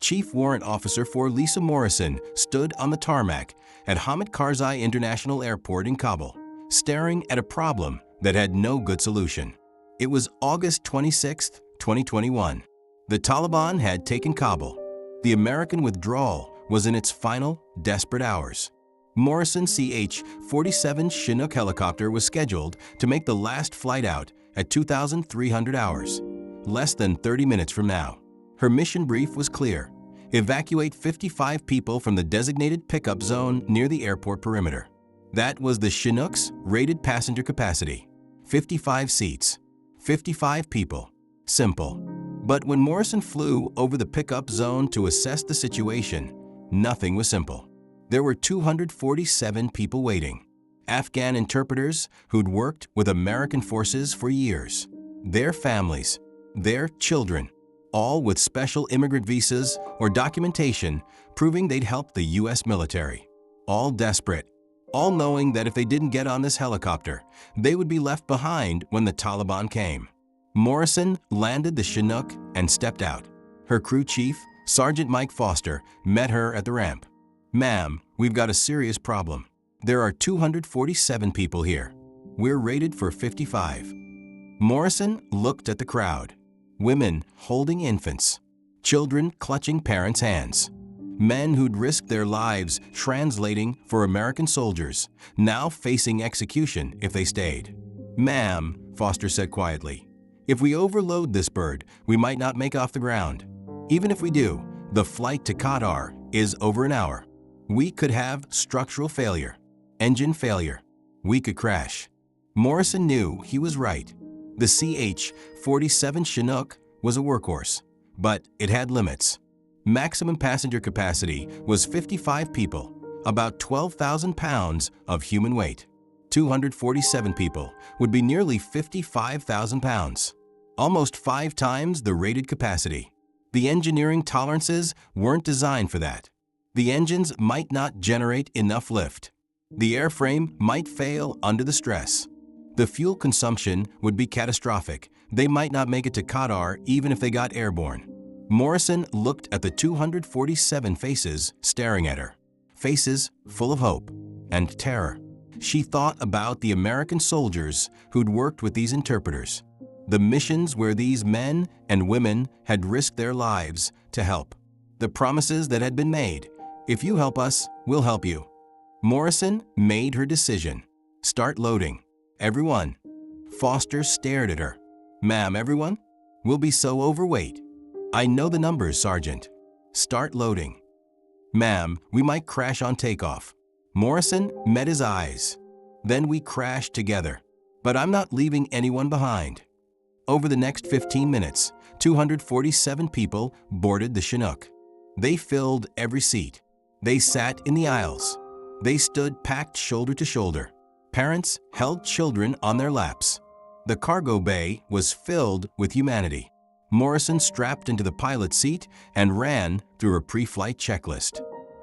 Chief Warrant Officer for Lisa Morrison stood on the tarmac at Hamid Karzai International Airport in Kabul, staring at a problem that had no good solution. It was August 26, 2021. The Taliban had taken Kabul. The American withdrawal was in its final, desperate hours. Morrison's CH-47 Chinook helicopter was scheduled to make the last flight out at 2,300 hours, less than 30 minutes from now. Her mission brief was clear: evacuate 55 people from the designated pickup zone near the airport perimeter. That was the Chinook's rated passenger capacity: 55 seats, 55 people. Simple. But when Morrison flew over the pickup zone to assess the situation, nothing was simple. There were 247 people waiting. Afghan interpreters who'd worked with American forces for years. Their families, their children, all with special immigrant visas or documentation proving they'd helped the U.S. military. All desperate, all knowing that if they didn't get on this helicopter, they would be left behind when the Taliban came. Morrison landed the Chinook and stepped out. Her crew chief, Sergeant Mike Foster, met her at the ramp. "Ma'am, we've got a serious problem. There are 247 people here. We're rated for 55. Morrison looked at the crowd. Women holding infants. Children clutching parents' hands. Men who'd risked their lives translating for American soldiers, now facing execution if they stayed. "Ma'am," Foster said quietly, "if we overload this bird, we might not make off the ground. Even if we do, the flight to Qatar is over an hour. We could have structural failure, engine failure. We could crash." Morrison knew he was right. The CH-47 Chinook was a workhorse, but it had limits. Maximum passenger capacity was 55 people, about 12,000 pounds of human weight. 247 people would be nearly 55,000 pounds, almost 5 times the rated capacity. The engineering tolerances weren't designed for that. The engines might not generate enough lift. The airframe might fail under the stress. The fuel consumption would be catastrophic. They might not make it to Qatar even if they got airborne. Morrison looked at the 247 faces staring at her. Faces full of hope and terror. She thought about the American soldiers who'd worked with these interpreters. The missions where these men and women had risked their lives to help. The promises that had been made: if you help us, we'll help you. Morrison made her decision. Start loading. Everyone. Foster stared at her. "Ma'am, everyone? We'll be so overweight." "I know the numbers, Sergeant." "Start loading." "Ma'am, we might crash on takeoff." Morrison met his eyes. "Then we crashed together. But I'm not leaving anyone behind." Over the next 15 minutes, 247 people boarded the Chinook. They filled every seat. They sat in the aisles. They stood packed shoulder to shoulder. Parents held children on their laps. The cargo bay was filled with humanity. Morrison strapped into the pilot's seat and ran through a pre-flight checklist.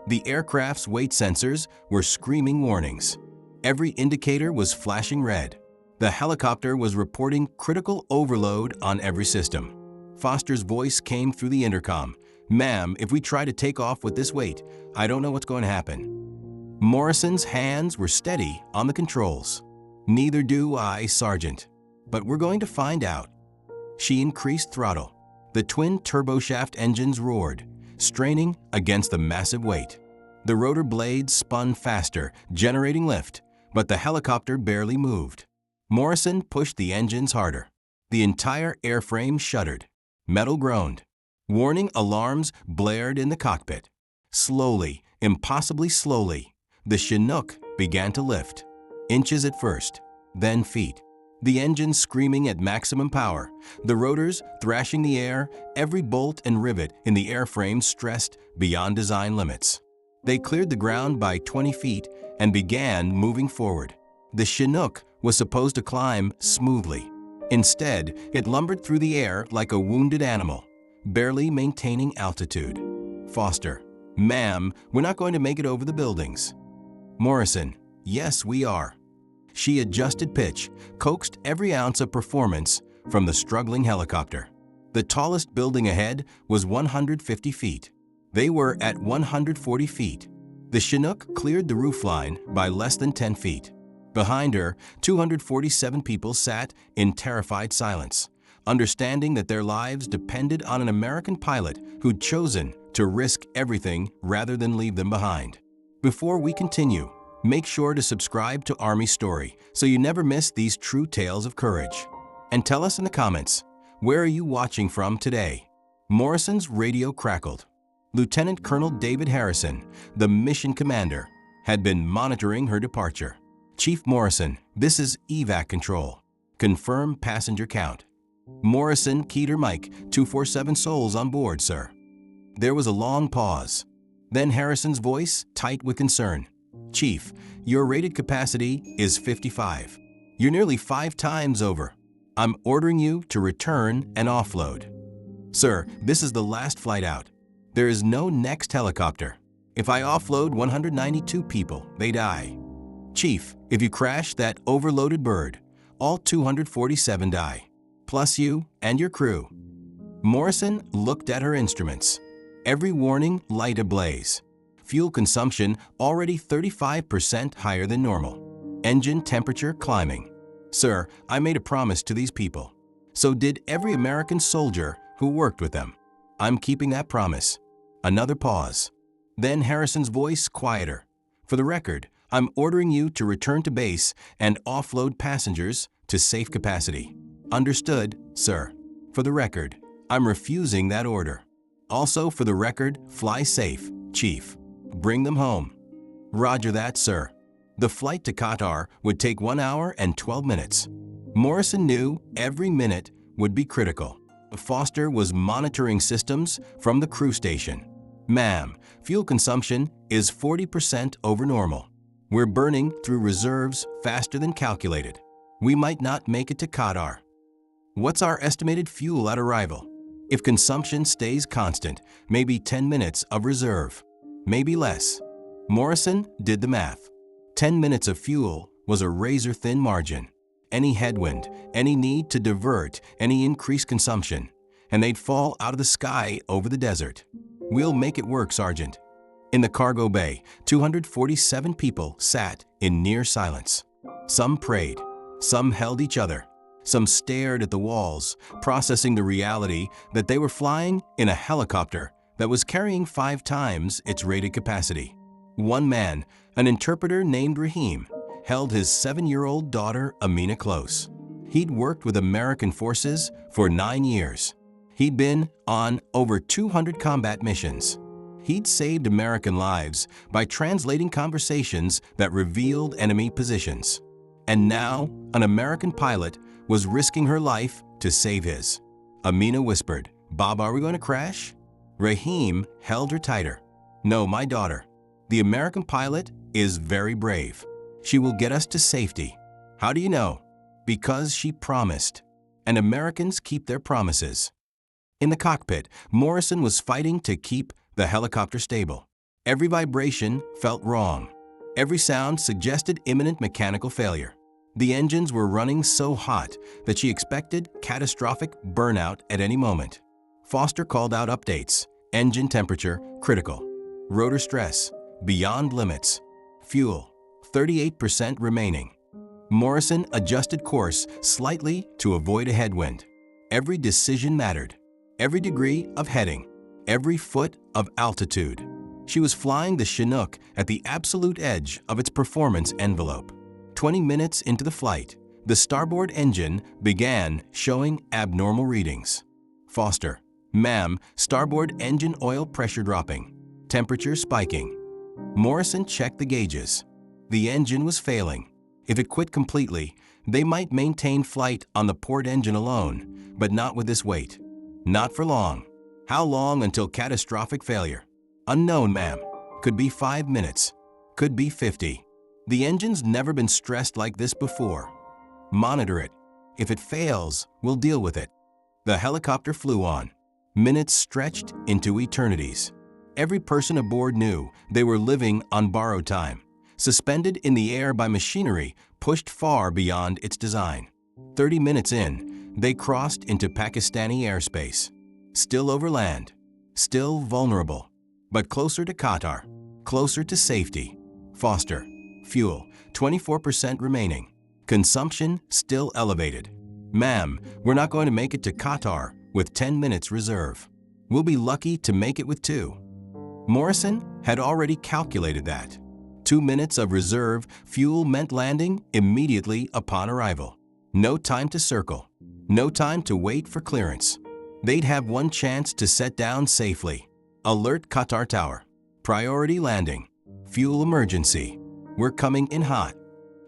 The aircraft's weight sensors were screaming warnings. Every indicator was flashing red. The helicopter was reporting critical overload on every system. Foster's voice came through the intercom. "Ma'am, if we try to take off with this weight, I don't know what's going to happen." Morrison's hands were steady on the controls. "Neither do I, Sergeant. But we're going to find out." She increased throttle. The twin turboshaft engines roared, straining against the massive weight. The rotor blades spun faster, generating lift, but the helicopter barely moved. Morrison pushed the engines harder. The entire airframe shuddered. Metal groaned. Warning alarms blared in the cockpit. Slowly, impossibly slowly, the Chinook began to lift. Inches at first, then feet. The engines screaming at maximum power, the rotors thrashing the air, every bolt and rivet in the airframe stressed beyond design limits. They cleared the ground by 20 feet and began moving forward. The Chinook was supposed to climb smoothly. Instead, it lumbered through the air like a wounded animal, barely maintaining altitude. Foster: "Ma'am, we're not going to make it over the buildings." Morrison: "Yes, we are." She adjusted pitch, coaxed every ounce of performance from the struggling helicopter. The tallest building ahead was 150 feet. They were at 140 feet. The Chinook cleared the roofline by less than 10 feet. Behind her, 247 people sat in terrified silence, understanding that their lives depended on an American pilot who'd chosen to risk everything rather than leave them behind. Before we continue, make sure to subscribe to Army Story so you never miss these true tales of courage. And tell us in the comments, where are you watching from today? Morrison's radio crackled. Lieutenant Colonel David Harrison, the mission commander, had been monitoring her departure. Chief Morrison, this is evac control. Confirm passenger count. Morrison keyed her mic, 247 souls on board, sir. There was a long pause. Then Harrison's voice, tight with concern. Chief, your rated capacity is 55. You're nearly 5 times over. I'm ordering you to return and offload. Sir, this is the last flight out. There is no next helicopter. If I offload 192 people, they die. Chief, if you crash that overloaded bird, all 247 die, plus you and your crew. Morrison looked at her instruments. Every warning light ablaze. Fuel consumption already 35% higher than normal. Engine temperature climbing. Sir, I made a promise to these people. So did every American soldier who worked with them. I'm keeping that promise. Another pause. Then Harrison's voice quieter. For the record, I'm ordering you to return to base and offload passengers to safe capacity. Understood, sir. For the record, I'm refusing that order. Also for the record, fly safe, Chief. Bring them home. Roger that, sir. The flight to Qatar would take 1 hour and 12 minutes. Morrison knew every minute would be critical. Foster was monitoring systems from the crew station. Ma'am, fuel consumption is 40% over normal. We're burning through reserves faster than calculated. We might not make it to Qatar. What's our estimated fuel at arrival? If consumption stays constant, maybe 10 minutes of reserve. Maybe less. Morrison did the math. 10 minutes of fuel was a razor-thin margin. Any headwind, any need to divert, any increased consumption, and they'd fall out of the sky over the desert. We'll make it work, Sergeant. In the cargo bay, 247 people sat in near silence. Some prayed, some held each other, some stared at the walls, processing the reality that they were flying in a helicopter that was carrying 5 times its rated capacity. One man, an interpreter named Rahim, held his 7-year-old daughter Amina close. He'd worked with American forces for 9 years. He'd been on over 200 combat missions. He'd saved American lives by translating conversations that revealed enemy positions. And now, an American pilot was risking her life to save his. Amina whispered, "Bob, are we going to crash?" Rahim held her tighter. "No, my daughter. The American pilot is very brave. She will get us to safety." "How do you know?" "Because she promised. And Americans keep their promises." In the cockpit, Morrison was fighting to keep the helicopter stable. Every vibration felt wrong. Every sound suggested imminent mechanical failure. The engines were running so hot that she expected catastrophic burnout at any moment. Foster called out updates. Engine temperature, critical. Rotor stress, beyond limits. Fuel, 38% remaining. Morrison adjusted course slightly to avoid a headwind. Every decision mattered. Every degree of heading. Every foot of altitude. She was flying the Chinook at the absolute edge of its performance envelope. 20 minutes into the flight, the starboard engine began showing abnormal readings. Foster, "Ma'am, starboard engine oil pressure dropping. Temperature spiking." Morrison checked the gauges. The engine was failing. If it quit completely, they might maintain flight on the port engine alone, but not with this weight. Not for long. How long until catastrophic failure? Unknown, ma'am. Could be 5 minutes. Could be 50. The engine's never been stressed like this before. Monitor it. If it fails, we'll deal with it. The helicopter flew on. Minutes stretched into eternities. Every person aboard knew they were living on borrowed time, suspended in the air by machinery pushed far beyond its design. 30 minutes in, they crossed into Pakistani airspace. Still over land, still vulnerable, but closer to Qatar, closer to safety. Foster, fuel, 24% remaining. Consumption still elevated. Ma'am, we're not going to make it to Qatar with 10 minutes reserve. We'll be lucky to make it with 2. Morrison had already calculated that. 2 minutes of reserve fuel meant landing immediately upon arrival. No time to circle. No time to wait for clearance. They'd have one chance to set down safely. Alert Qatar Tower. Priority landing. Fuel emergency. We're coming in hot.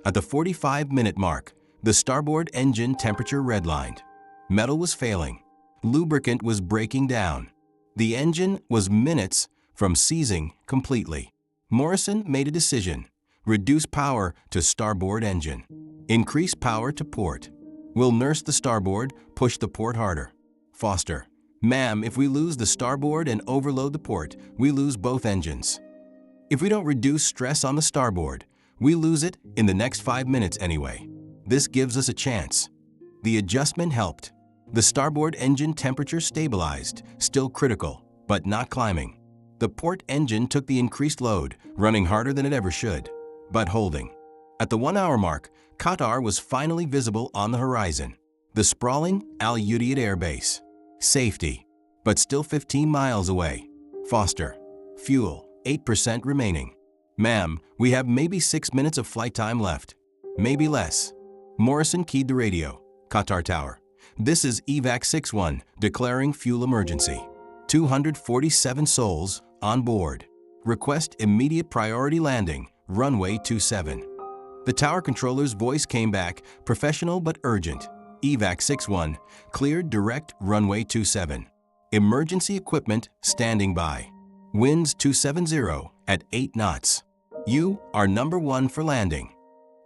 At the 45-minute mark, the starboard engine temperature redlined. Metal was failing. Lubricant was breaking down. The engine was minutes from seizing completely. Morrison made a decision. Reduce power to starboard engine. Increase power to port. We'll nurse the starboard, push the port harder. Foster, ma'am, if we lose the starboard and overload the port, we lose both engines. If we don't reduce stress on the starboard, we lose it in the next 5 minutes anyway. This gives us a chance. The adjustment helped. The starboard engine temperature stabilized, still critical, but not climbing. The port engine took the increased load, running harder than it ever should, but holding. At the 1-hour mark, Qatar was finally visible on the horizon. The sprawling Al Udeid Air Base. Safety, but still 15 miles away. Foster, fuel, 8% remaining. Ma'am, we have maybe 6 minutes of flight time left. Maybe less. Morrison keyed the radio. Qatar Tower. This is Evac 61, declaring fuel emergency. 247 souls on board. Request immediate priority landing, runway 27. The tower controller's voice came back, professional but urgent. Evac 61, cleared direct runway 27. Emergency equipment standing by. Winds 270 at 8 knots. You are number 1 for landing.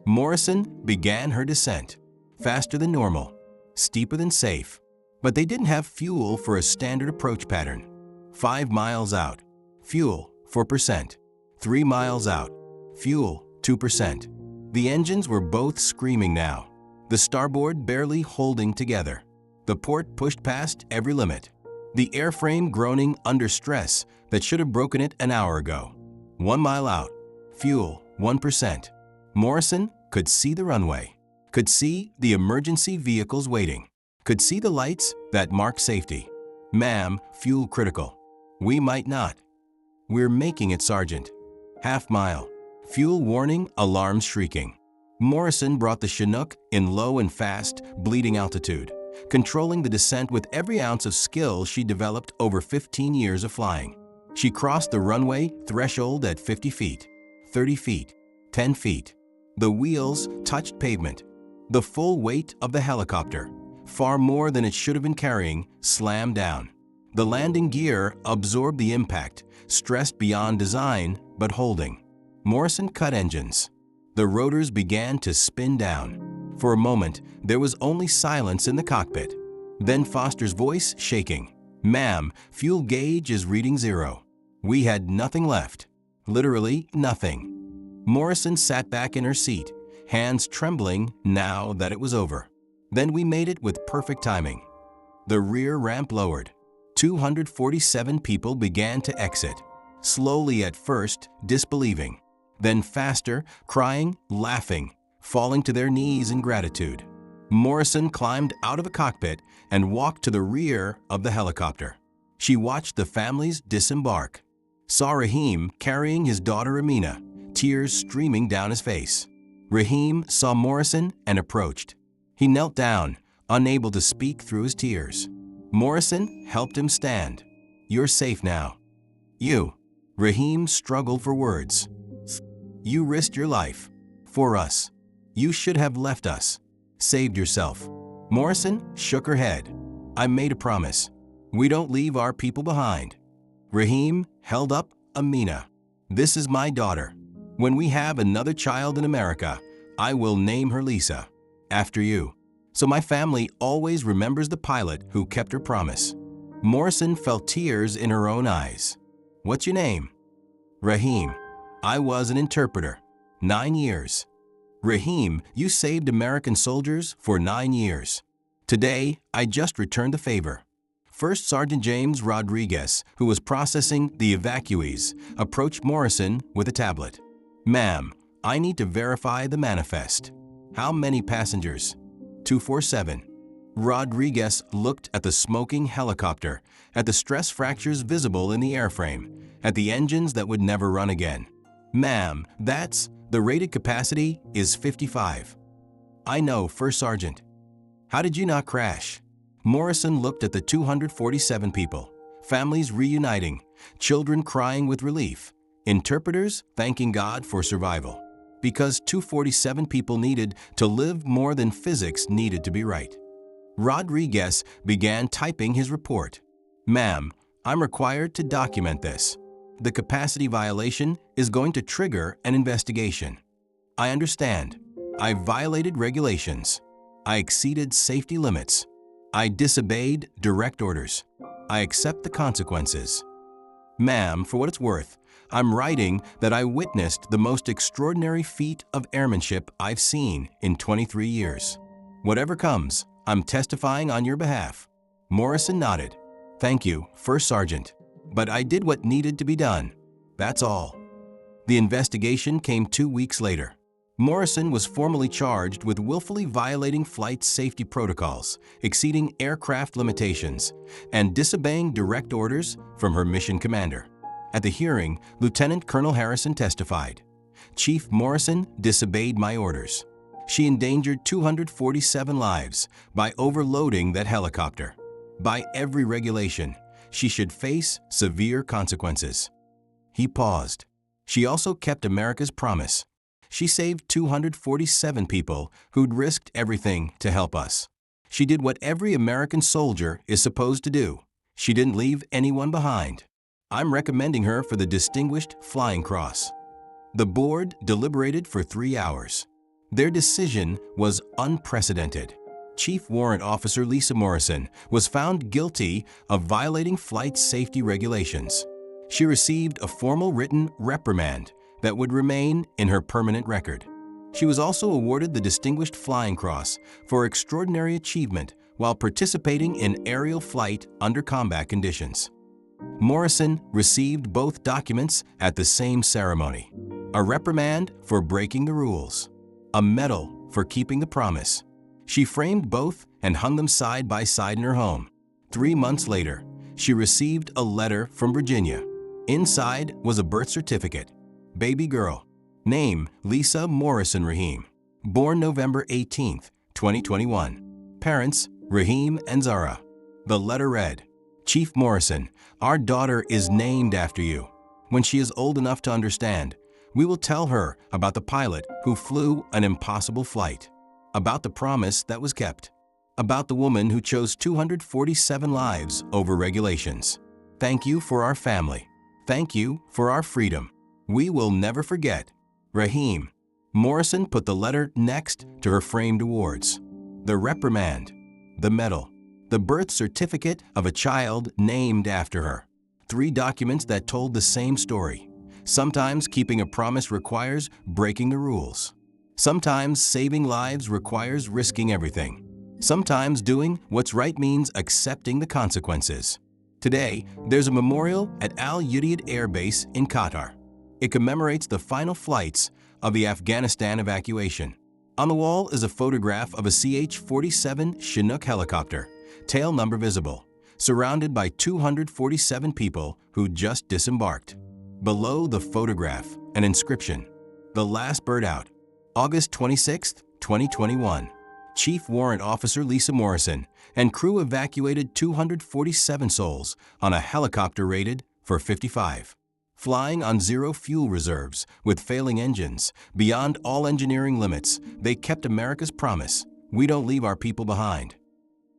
Morrison began her descent. Faster than normal, steeper than safe. But they didn't have fuel for a standard approach pattern. 5 miles out, fuel 4%. 3 miles out, fuel 2%. The engines were both screaming now. The starboard barely holding together. The port pushed past every limit. The airframe groaning under stress that should have broken it an hour ago. 1 mile out, fuel 1%. Morrison could see the runway, could see the emergency vehicles waiting, could see the lights that mark safety. Ma'am, fuel critical. We might not. We're making it, Sergeant. Half mile. Fuel warning, alarms shrieking. Morrison brought the Chinook in low and fast, bleeding altitude, controlling the descent with every ounce of skill she developed over 15 years of flying. She crossed the runway threshold at 50 feet, 30 feet, 10 feet. The wheels touched pavement. The full weight of the helicopter, far more than it should have been carrying, slammed down. The landing gear absorbed the impact, stressed beyond design, but holding. Morrison cut engines. The rotors began to spin down. For a moment, there was only silence in the cockpit. Then Foster's voice shaking. Ma'am, fuel gauge is reading 0. We had nothing left. Literally nothing. Morrison sat back in her seat, hands trembling now that it was over. Then we made it with perfect timing. The rear ramp lowered. 247 people began to exit. Slowly at first, disbelieving. Then faster, crying, laughing, falling to their knees in gratitude. Morrison climbed out of the cockpit and walked to the rear of the helicopter. She watched the families disembark. Saw Rahim carrying his daughter Amina, tears streaming down his face. Rahim saw Morrison and approached. He knelt down, unable to speak through his tears. Morrison helped him stand. You're safe now. You. Rahim struggled for words. You risked your life. For us. You should have left us. Saved yourself. Morrison shook her head. I made a promise. We don't leave our people behind. Rahim held up Amina. This is my daughter. When we have another child in America, I will name her Lisa, after you. So my family always remembers the pilot who kept her promise. Morrison felt tears in her own eyes. What's your name? Rahim. I was an interpreter. 9 years. Rahim, you saved American soldiers for 9 years. Today, I just returned the favor. First Sergeant James Rodriguez, who was processing the evacuees, approached Morrison with a tablet. "Ma'am, I need to verify the manifest. How many passengers?" 247. Rodriguez looked at the smoking helicopter, at the stress fractures visible in the airframe, at the engines that would never run again. "Ma'am, the rated capacity is 55. "I know, First Sergeant." "How did you not crash?" Morrison looked at the 247 people, families reuniting, children crying with relief, interpreters thanking God for survival, because 247 people needed to live more than physics needed to be right. Rodriguez began typing his report. "Ma'am, I'm required to document this. The capacity violation is going to trigger an investigation. I understand. I violated regulations. I exceeded safety limits. I disobeyed direct orders. I accept the consequences. Ma'am, for what it's worth, I'm writing that I witnessed the most extraordinary feat of airmanship I've seen in 23 years. Whatever comes, I'm testifying on your behalf." Morrison nodded. "Thank you, First Sergeant. But I did what needed to be done. That's all." The investigation came 2 weeks later. Morrison was formally charged with willfully violating flight safety protocols, exceeding aircraft limitations, and disobeying direct orders from her mission commander. At the hearing, Lieutenant Colonel Harrison testified, "Chief Morrison disobeyed my orders. She endangered 247 lives by overloading that helicopter. By every regulation, she should face severe consequences." He paused. "She also kept America's promise. She saved 247 people who'd risked everything to help us. She did what every American soldier is supposed to do. She didn't leave anyone behind. I'm recommending her for the Distinguished Flying Cross." The board deliberated for 3 hours. Their decision was unprecedented. Chief Warrant Officer Lisa Morrison was found guilty of violating flight safety regulations. She received a formal written reprimand that would remain in her permanent record. She was also awarded the Distinguished Flying Cross for extraordinary achievement while participating in aerial flight under combat conditions. Morrison received both documents at the same ceremony: a reprimand for breaking the rules, a medal for keeping the promise. She framed both and hung them side by side in her home. 3 months later, she received a letter from Virginia. Inside was a birth certificate. Baby girl. Name Lisa Morrison Rahim. Born November 18, 2021. Parents Rahim and Zara. The letter read, "Chief Morrison, our daughter is named after you. When she is old enough to understand, we will tell her about the pilot who flew an impossible flight, about the promise that was kept, about the woman who chose 247 lives over regulations. Thank you for our family. Thank you for our freedom. We will never forget. Rahim." Morrison put the letter next to her framed awards: the reprimand, the medal, the birth certificate of a child named after her. 3 documents that told the same story. Sometimes keeping a promise requires breaking the rules. Sometimes saving lives requires risking everything. Sometimes doing what's right means accepting the consequences. Today, there's a memorial at Al Udeid Air Base in Qatar. It commemorates the final flights of the Afghanistan evacuation. On the wall is a photograph of a CH-47 Chinook helicopter, tail number visible, surrounded by 247 people who just disembarked. Below the photograph, an inscription: "The last bird out. August 26, 2021. Chief Warrant Officer Lisa Morrison and crew evacuated 247 souls on a helicopter rated for 55. Flying on 0 fuel reserves with failing engines, beyond all engineering limits, they kept America's promise: we don't leave our people behind."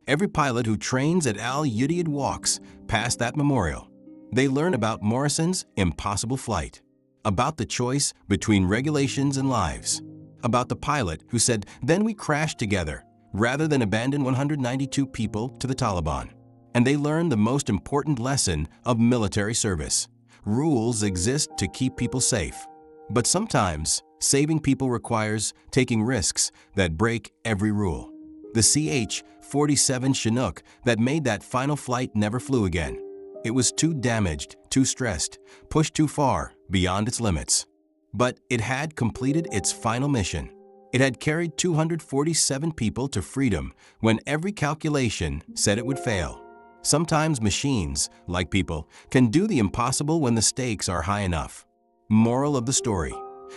Every pilot who trains at Al Udeid walks past that memorial. They learn about Morrison's impossible flight, about the choice between regulations and lives, about the pilot who said, "Then we crashed together," rather than abandon 192 people to the Taliban. And they learn the most important lesson of military service: rules exist to keep people safe. But sometimes, saving people requires taking risks that break every rule. the CH-47 Chinook that made that final flight never flew again. It was too damaged, too stressed, pushed too far, beyond its limits. But it had completed its final mission. It had carried 247 people to freedom when every calculation said it would fail. Sometimes machines, like people, can do the impossible when the stakes are high enough. Moral of the story: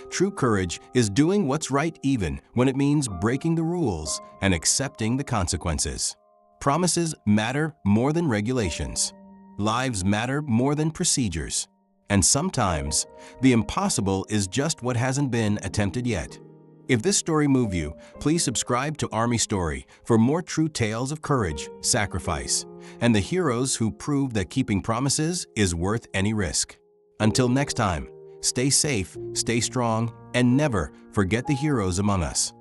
true courage is doing what's right even when it means breaking the rules and accepting the consequences. Promises matter more than regulations. Lives matter more than procedures. And sometimes, the impossible is just what hasn't been attempted yet. If this story moved you, please subscribe to Army Story for more true tales of courage, sacrifice, and the heroes who prove that keeping promises is worth any risk. Until next time, stay safe, stay strong, and never forget the heroes among us.